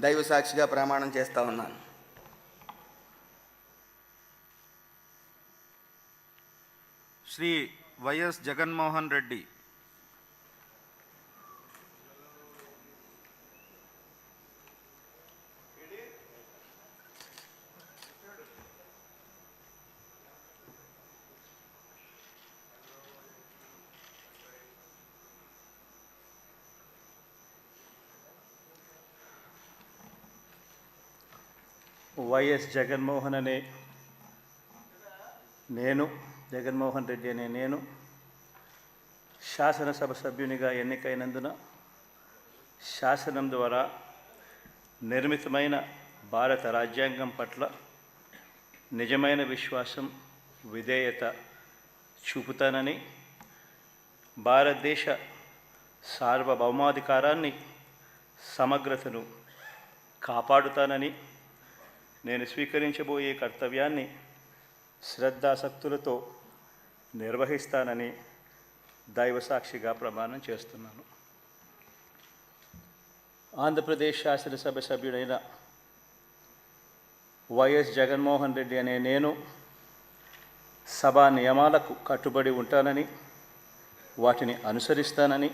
దైవ సాక్షిగా ప్రమాణం చేస్తా ఉన్నాను. శ్రీ వైఎస్ జగన్మోహన్ రెడ్డి. వైఎస్ జగన్మోహన్ రెడ్డి అనే నేను శాసనసభ సభ్యునిగా ఎన్నికైనందున శాసనం ద్వారా నిర్మితమైన భారత రాజ్యాంగం పట్ల నిజమైన విశ్వాసం, విధేయత చూపుతానని, భారతదేశ సార్వభౌమాధికారాన్ని, సమగ్రతను కాపాడుతానని, నేను స్వీకరించబోయే కర్తవ్యాన్ని శ్రద్ధాసక్తులతో నిర్వహిస్తానని దైవసాక్షిగా ప్రమాణం చేస్తున్నాను. ఆంధ్రప్రదేశ్ శాసనసభ సభ్యుడైన వైఎస్ జగన్మోహన్ రెడ్డి అనే నేను సభా నియమాలకు కట్టుబడి ఉంటానని, వాటిని అనుసరిస్తానని,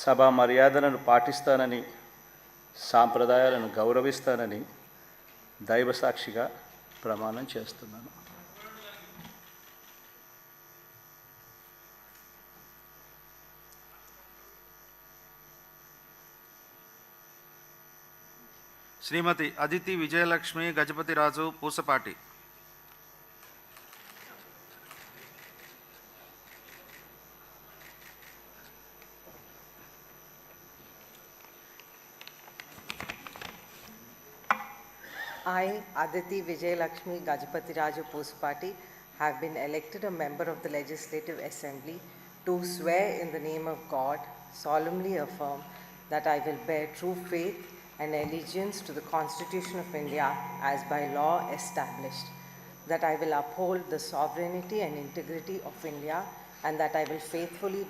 సభా మర్యాదలను పాటిస్తానని, సాంప్రదాయాలను గౌరవిస్తానని దైవసాక్షిగా ప్రమాణం చేస్తున్నాను. శ్రీమతి Aditi Vijayalakshmi Gajapathiraju Pusapati. I, Aditi Vijayalakshmi Gajapati Pusapati, have been elected a member of the Legislative Assembly to swear in the name of God, solemnly affirm that I will bear true faith and allegiance to the Constitution of India as by law established, that I will uphold the sovereignty and integrity of India, and that I will faithfully